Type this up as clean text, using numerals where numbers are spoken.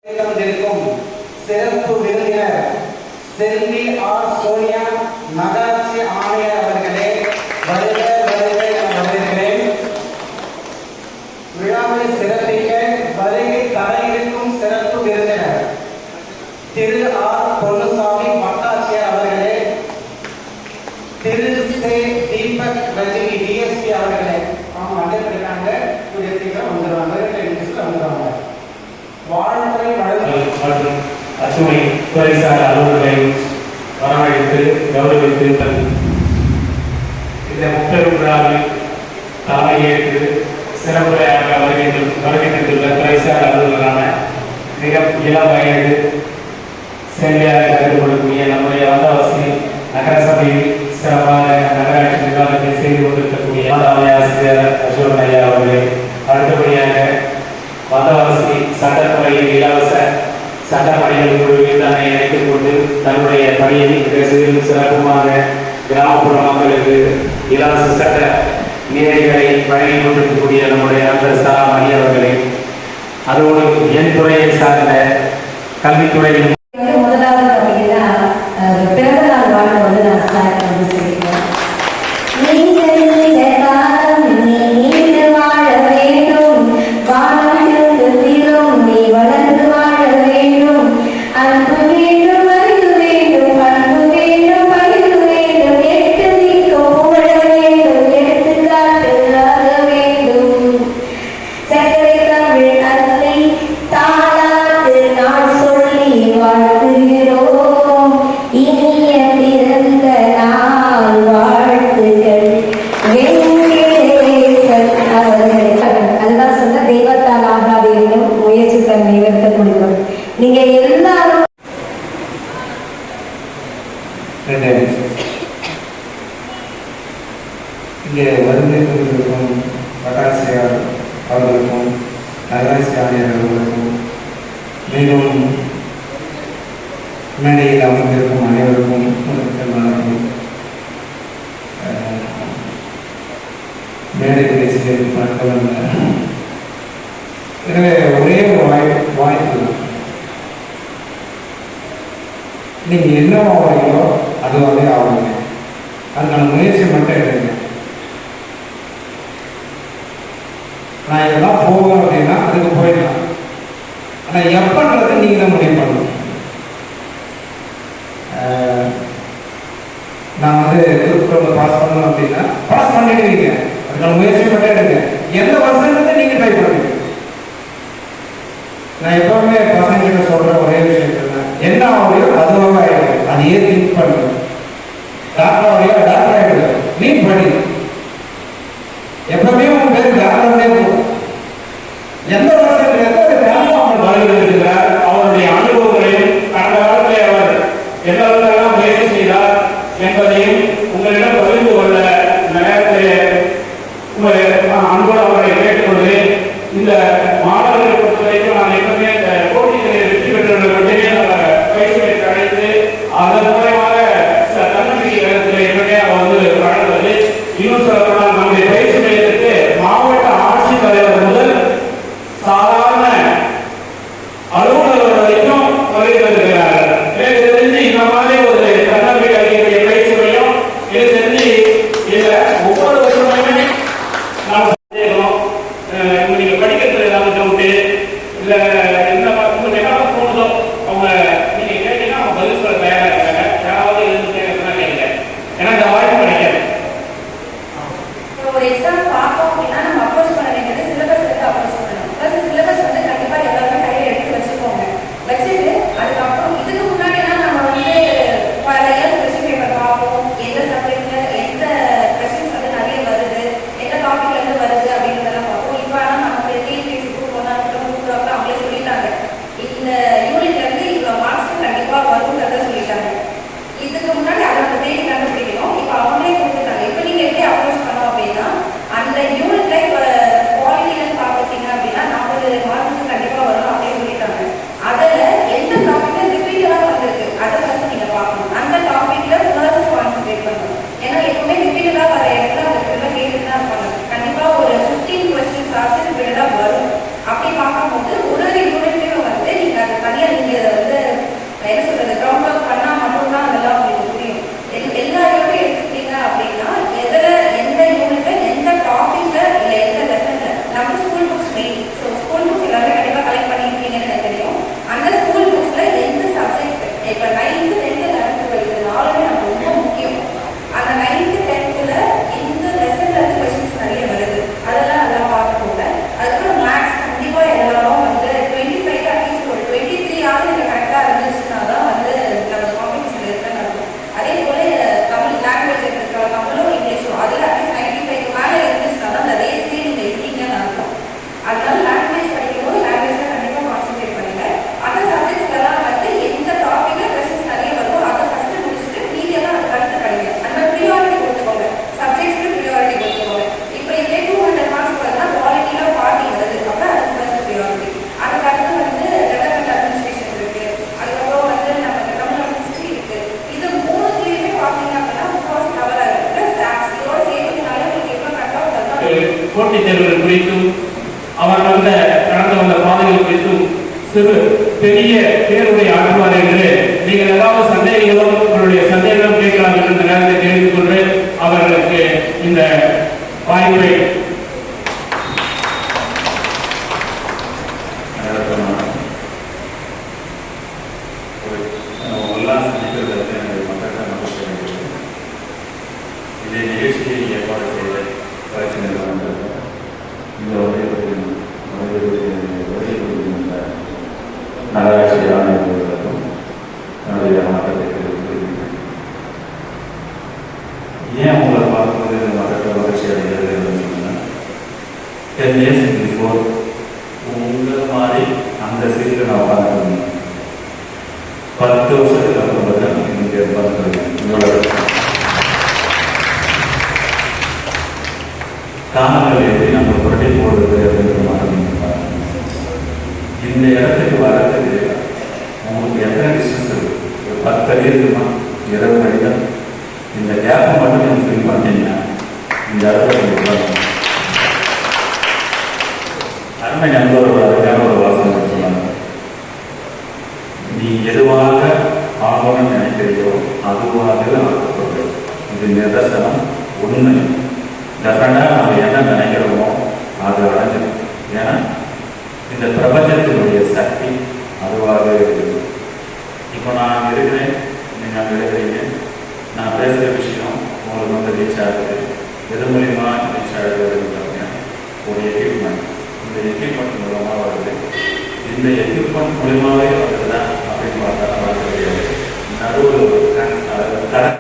இருக்கும் சிறப்பு விருந்தினர் செல்வி ஆர் சோனியா நகராட்சி ஆணையர் அவர்களே வருக வருக என வரவேற்கிறேன். விழாவை சிறப்பிக்க வருகை தர இருக்கும் சிறப்பு விருந்தினர் திரு ஆர் பொன்னுசாமி வட்டாட்சியர் அவர்களே, திரு சே தீபக் ரஜினி டிஎஸ்பி அவர்களே. அவங்க வந்திருக்காங்க, கூடிய சீக்கிரம் வந்துடுவாங்க, வந்துடுவாங்க. வாழ்த்துறை மற்றும் அத்துணை துறைசார் அலுவலர்களை வரவழைத்து கௌரவித்து இந்த முப்பெரும் விழாவில் தலைமையேற்று சிறப்புரையாக வருகை தந்துள்ள துறைசார் அலுவலரான மிக இளம் வயது சேவையாக கருதப்படக்கூடிய நம்முடைய வந்தவாசி நகரசபையில் சிறப்பாக நகராட்சி நிர்வாகத்தை செய்து கொண்டிருக்கக்கூடிய ஆசிரியர் அசோகன் ஐயா அவர்களே, அடுத்தபடியாக வந்தவாசி சட்டத்துறையில் இலவச சட்டப்பணிகள் குழுவில் தன்னை இணைத்துக் கொண்டு தன்னுடைய பணியை மிக சிறப்புமாக கிராமப்புற மக்களுக்கு இலவச சட்ட நீதிகளை வழங்கிக் கொண்டிருக்கக்கூடிய நம்முடைய நண்பர் சாராமணி அவர்களே, அதோடு என் துறையை சார்ந்த கல்வித்துறையில் முதலாவது பார்த்தீங்கன்னா பிறந்த நாள் வாழ்க்கை வந்து நான் ஸ்டார்ட் பண்ணி சொல்லிக்கிறேன். நீங்க எல்லாரும் இங்கே வருகை கொண்டிருக்கும் வட்டாட்சியர் அவர்களுக்கும் நகராட்சி ஆணையர் அவர்களுக்கும் மேலும் மேடையில் அமர்ந்திருக்கும் அனைவருக்கும் வணக்கம். மேடை பேசியது வணக்கம். எனவே ஒரே ஒரு வாய்ப்பு தான், நீங்கள் என்ன ஆகிறீங்களோ அதுவாகவே ஆகுங்க. அதுக்கான முயற்சி மட்டும் எடுங்க. நான் இதெல்லாம் போகணும் அப்படின்னா அதுக்கு போயிடலாம். ஆனால் எப்பன்றது நீங்கள் தான் முடிவு பண்ணணும். நான் வந்து திருக்குறள் பாஸ் பண்ணணும் அப்படின்னா பாஸ் பண்ணிடுவீங்க. அதுக்கான முயற்சி மட்டும் எடுங்க. எந்த வருஷங்கிறத நீங்கள் ட்ரை பண்ணுவீங்க. நான் எப்பவுமே பசங்கிட்ட சொல்ற ஒரே விஷயம் என்ன ஆகுறியோ அதுவாக ஆயிடுது. அதையே திங்க் பண்ணுங்க. டாக்டர் ஆகுறியோ டாக்டர் ஆயிடுது. நீ படி. எப்பவுமே உன் பேர் டாக்டர்னே போகும். எந்த வருஷத்துல அவங்க வருகிறார், அவருடைய அனுபவங்களையும் கடந்த காலத்தில் அவர் எல்லாம் முயற்சி செய்தார் என்பதையும் உங்களிடம் பகிர்ந்து கொள்ள இந்த நேரத்தில் அன்போடு அவரை கேட்டுக்கொண்டு இந்த மாணவர்களை பொறுத்தவரைக்கும் நான் எப்பவுமே இந்த போட்டிகளில் வெற்றி பெற்றவர்கள் மட்டுமே பயிற்சிகளை அழைத்து அதன் மூலமாக சில தன்னம்பிக்கை நேரத்தில் எப்பவுமே வந்து வழங்குவது. இன்னும் சொல்லப்போனால் நம்முடைய பயிற்சி மையத்திற்கு மாவட்ட ஆட்சித்தலைவர் முதல் சாதாரண அலுவலர்கள் வரைக்கும் வருகை வருகிறார்கள். எனக்கு தெரிஞ்சு இந்த மாதிரி ஒரு தன்னம்பிக்கை அளிக்கக்கூடிய பயிற்சி மையம் எனக்கு தெரிஞ்சு இதில் ஒவ்வொரு வருஷமே நாம் நீங்க படிக்கிறதுல ஏதாவது டவுட்டு இல்லை எந்த உங்களுக்கு என்ன தோணுதோ அவங்க நீங்க கேட்டீங்கன்னா அவங்க பதில் சொல்ல தயாராக இருக்காங்க. யாராவது எதுவும் கேட்கறதுனா கேட்க. ஏன்னா இந்த வாய்ப்பு கிடைக்காது. ஒரு எக்ஸாம் பார்த்தோம் அப்படின்னா நம்ம அப்ரோச் பண்ண வேண்டியது சில போட்டித் தேர்வுகள் குறித்தும் அவர் கடந்து வந்த பாதைகள் குறித்தும் சிறு பெரிய தேர்வுரை ஆற்றுவார் என்று நீங்கள் ஏதாவது சந்தேகங்களும் உங்களுடைய சந்தேகங்களும் கேட்கலாம் என்று இந்த நேரத்தை தெரிவித்துக் கொண்டு அவர்களுக்கு இந்த வாய்ப்பை இதே நிகழ்ச்சியை ஏற்பாடு செய்த பயிற்சி நிறுவனங்கள் இந்த நகராட்சி ஆணையர்களுக்கும் என்னுடைய மாற்றத்தை தெரிவித்துள்ளேன். ஏன் உங்களை பார்க்கும்போது இந்த மாற்றத்தை வளர்ச்சி அடைகிறது சொன்னால் 10 years before உங்களை மாதிரி அந்த சீட்டில் நான் உட்காந்துருந்தேன். 10 வருஷத்துக்கு அப்புறம் இங்கே பார்த்துருக்கேன். இவ்வளவு காரணங்கள் எப்படி நம்ம புரட்டி போடுறது அப்படின்ற மாதிரி இந்த இடத்துக்கு வர்றதுக்கு உங்களுக்கு எத்தனை டிஸ்டன்ஸ் இருக்கு? ஒரு 10 அடி இருக்குமா, 20 அடி தான். இந்த கேப்பை மட்டும் நீங்கள் ஃபில் பண்ணீங்கன்னா இந்த இடத்துல அருமை நண்பரோட அருமையான ஒரு வாசனை சொன்னாங்க. நீ எதுவாக ஆகணும்னு நினைக்கிறியோ அதுவாகவே ஆக்கப்படும். இது நிதர்சனம், உண்மை. டெஃபரெண்டாக நம்ம என்ன நினைக்கிறோமோ அது அடைஞ்சிடும். ஏன்னா இந்த பிரபஞ்சத்தினுடைய சக்தி அதுவாக இருக்குது. இப்போ நான் இருக்கிறேன், நீங்கள் அங்கே இருக்கிறீங்க, நான் பேசுகிற விஷயம் உங்களுக்கு ரீச் ஆகுது. எது மூலிமா ரீச் ஆகுதுன்னு பார்த்தீங்கன்னா ஒரு எக்யூப்மெண்ட். இந்த எக்யூப்மெண்ட் மூலமாக வருது. இந்த எக்யூப்மெண்ட் மூலியமாகவே வருது தான்